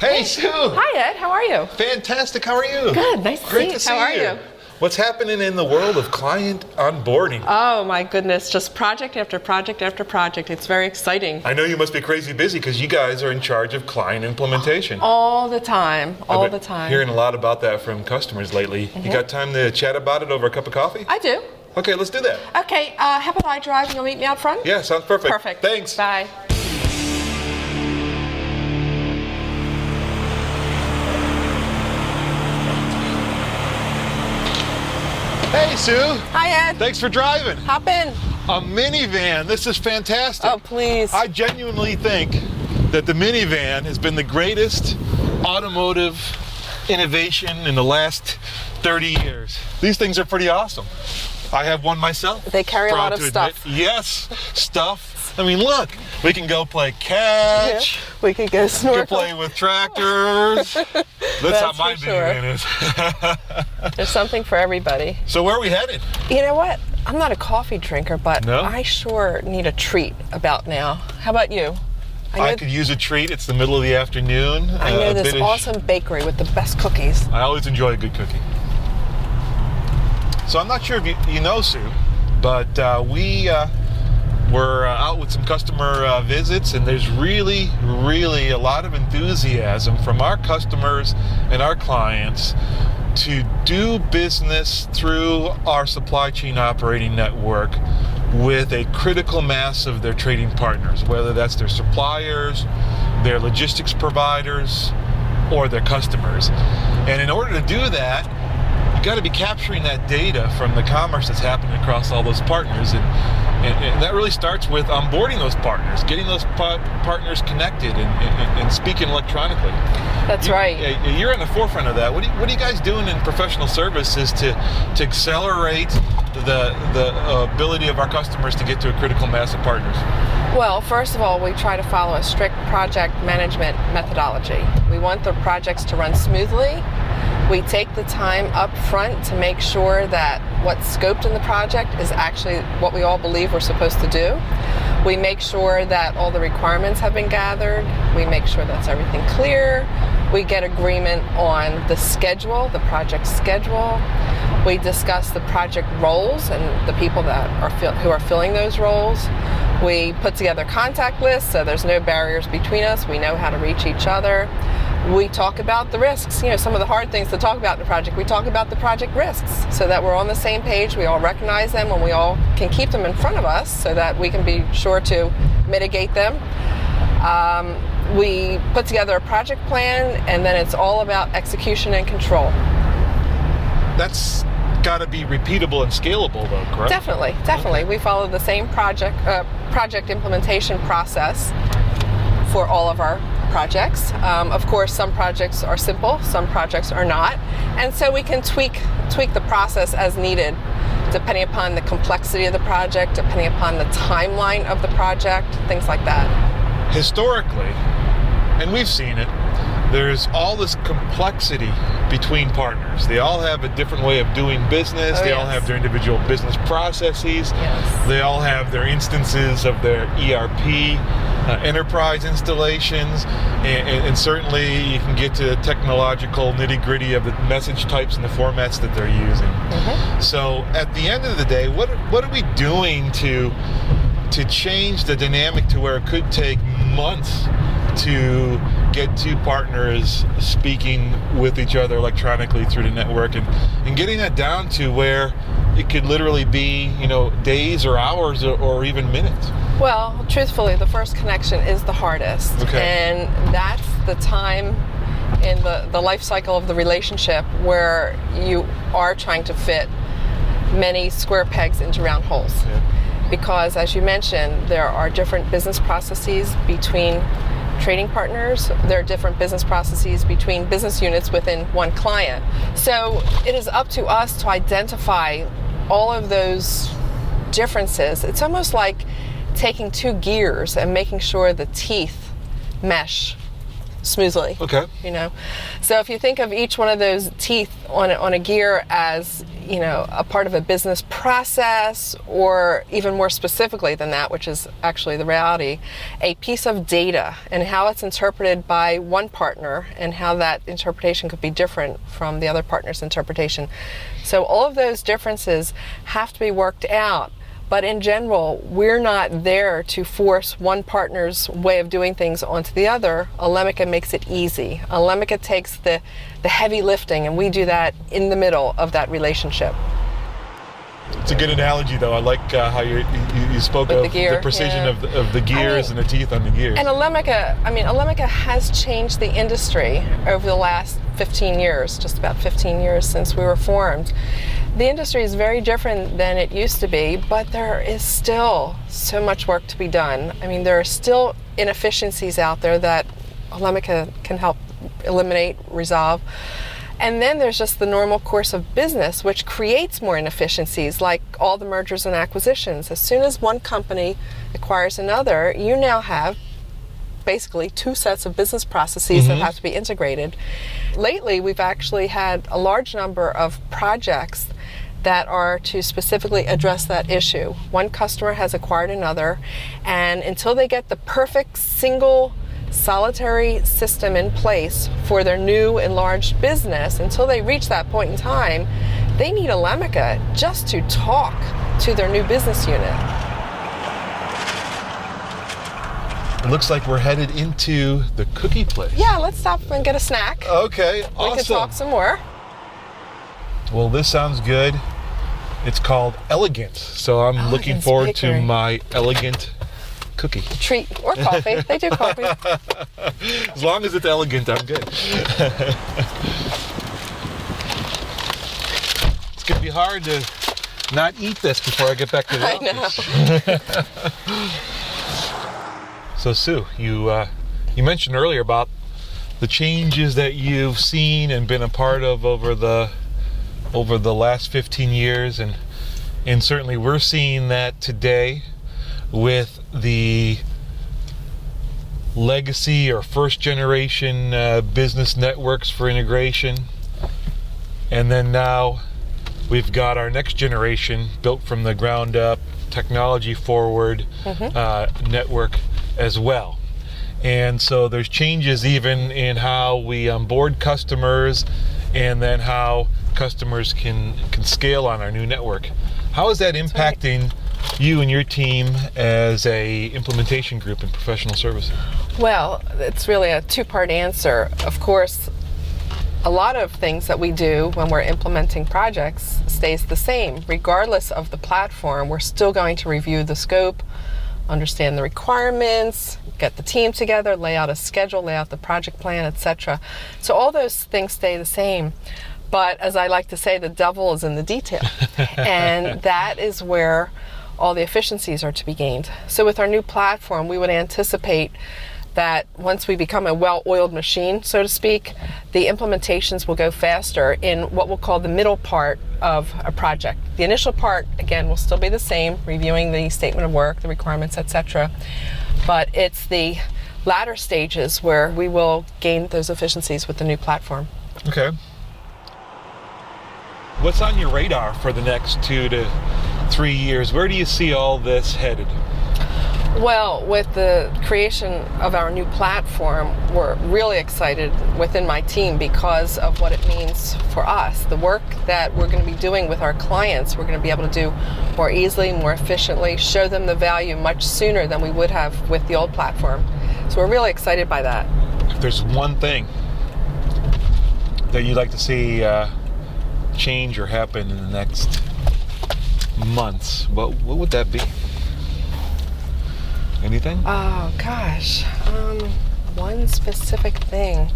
Hey, Sue. Hi, Ed. How are you? Fantastic. How are you? Good. Nice to Great see you. to see How are you. you? What's happening in the world of client onboarding? Oh, my goodness. Just project after project after project. It's very exciting. I know you must be crazy busy because you guys are in charge of client implementation. All the time. All the time. Hearing a lot about that from customers lately. You got time to chat about it over a cup of coffee? I do. Okay, let's do that. Okay. How about I drive and you'll meet me out front? Yeah, sounds perfect. Perfect. Thanks. Bye. Hey, Sue. Hi, Ed. Thanks for driving. Hop in. A minivan. This is fantastic. Oh, please. I genuinely think that the minivan has been the greatest automotive innovation in the last 30 years. These things are pretty awesome. I have one myself. They carry a lot of stuff. Yes, stuff. I mean, look, we can go play catch. Yeah, we could go snorkel. We can play with tractors. That's how my minivan is. There's something for everybody. So where are we headed? You know what? I'm not a coffee drinker, but No? I sure need a treat about now. How about you? I could use a treat. It's the middle of the afternoon. I know this awesome bakery with the best cookies. I always enjoy a good cookie. So I'm not sure if you know, Sue, but we're out with some customer visits, and there's really a lot of enthusiasm from our customers and our clients to do business through our supply chain operating network with a critical mass of their trading partners, whether that's their suppliers, their logistics providers, or their customers. And in order to do that, you got to be capturing that data from the commerce that's happening across all those partners, and that really starts with onboarding those partners, getting those partners connected and speaking electronically. That's right. You're in the forefront of that. What are you guys doing in professional services to accelerate the ability of our customers to get to a critical mass of partners? Well, first of all, we try to follow a strict project management methodology. We want the projects to run smoothly. We take the time up front to make sure that what's scoped in the project is actually what we all believe we're supposed to do. We make sure that all the requirements have been gathered. We make sure that's everything clear. We get agreement on the schedule, the project schedule. We discuss the project roles and the people that who are filling those roles. We put together contact lists so there's no barriers between us. We know how to reach each other. We talk about the risks, some of the hard things to talk about in the project. We talk about the project risks so that we're on the same page, we all recognize them, and we all can keep them in front of us so that we can be sure to mitigate them. We put together a project plan, and then it's all about execution and control. That's got to be repeatable and scalable, though, correct? Definitely. Okay. We follow the same project implementation process for all of our projects. Of course, some projects are simple, some projects are not, and so we can tweak the process as needed, depending upon the complexity of the project, depending upon the timeline of the project, things like that. Historically, and we've seen it, there's all this complexity between partners. They all have a different way of doing business. They all have their individual business processes. Yes. They all have their instances of their ERP, enterprise installations, and certainly you can get to the technological nitty-gritty of the message types and the formats that they're using. Mm-hmm. So at the end of the day, what are we doing to change the dynamic to where it could take months to get two partners speaking with each other electronically through the network, and getting that down to where it could literally be, days or hours or even minutes? Well, truthfully, the first connection is the hardest. Okay. And that's the time in the life cycle of the relationship where you are trying to fit many square pegs into round holes. Yeah. Because, as you mentioned, there are different business processes between trading partners. There are different business processes between business units within one client. So it is up to us to identify all of those differences. It's almost like taking two gears and making sure the teeth mesh smoothly. Okay. So if you think of each one of those teeth on a gear as a part of a business process, or even more specifically than that, which is actually the reality, a piece of data and how it's interpreted by one partner and how that interpretation could be different from the other partner's interpretation. So all of those differences have to be worked out. But in general, we're not there to force one partner's way of doing things onto the other. Elemica makes it easy. Elemica takes the heavy lifting, and we do that in the middle of that relationship. It's a good analogy, though. I like how you spoke With of the gear, precision yeah. of the gears and the teeth on the gears. And Elemica has changed the industry over the last 15 years, just about 15 years since we were formed. The industry is very different than it used to be, but there is still so much work to be done. I mean, there are still inefficiencies out there that Elemica can help eliminate, resolve. And then there's just the normal course of business, which creates more inefficiencies, like all the mergers and acquisitions. As soon as one company acquires another, you now have basically two sets of business processes that have to be integrated. Lately, we've actually had a large number of projects that are to specifically address that issue. One customer has acquired another, and until they get the perfect single solitary system in place for their new enlarged business, until they reach that point in time, they need Elemica just to talk to their new business unit. It looks like we're headed into the cookie place. Yeah, let's stop and get a snack. Okay, awesome. We can talk some more. Well, this sounds good. It's called Elegant, so I'm looking forward to my elegant cookie. Treat or coffee. They do coffee. As long as it's elegant, I'm good. It's gonna be hard to not eat this before I get back to the office. So Sue, you mentioned earlier about the changes that you've seen and been a part of over the last 15 years, and certainly we're seeing that today with the legacy or first generation business networks for integration, and then now we've got our next generation built from the ground up, technology forward network as well. And so there's changes even in how we onboard customers, and then how customers can scale on our new network. How is that impacting you and your team as a implementation group in professional services? Well, it's really a two-part answer. Of course, a lot of things that we do when we're implementing projects stays the same. Regardless of the platform, we're still going to review the scope, understand the requirements, get the team together, lay out a schedule, lay out the project plan, etc. So all those things stay the same. But as I like to say, the devil is in the detail. And that is where all the efficiencies are to be gained. So with our new platform, we would anticipate that once we become a well-oiled machine, so to speak, the implementations will go faster in what we'll call the middle part of a project. The initial part, again, will still be the same, reviewing the statement of work, the requirements, etc. But it's the latter stages where we will gain those efficiencies with the new platform. Okay. What's on your radar for the next 2 to 3 years? Where do you see all this headed? Well, with the creation of our new platform, we're really excited within my team because of what it means for us. The work that we're going to be doing with our clients, we're going to be able to do more easily, more efficiently, show them the value much sooner than we would have with the old platform. So we're really excited by that. If there's one thing that you'd like to see change or happen in the next months, what would that be? Anything? Oh gosh, one specific thing.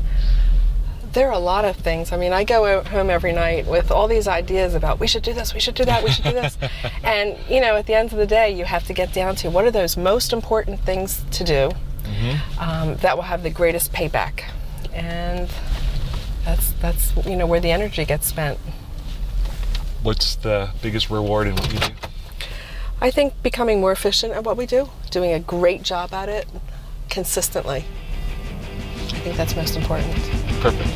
There are a lot of things. I mean, I go home every night with all these ideas about we should do this, we should do that, we should do this. And at the end of the day, you have to get down to what are those most important things to do that will have the greatest payback. And that's where the energy gets spent. What's the biggest reward in what you do? I think becoming more efficient at what we do, doing a great job at it consistently. I think that's most important. Perfect.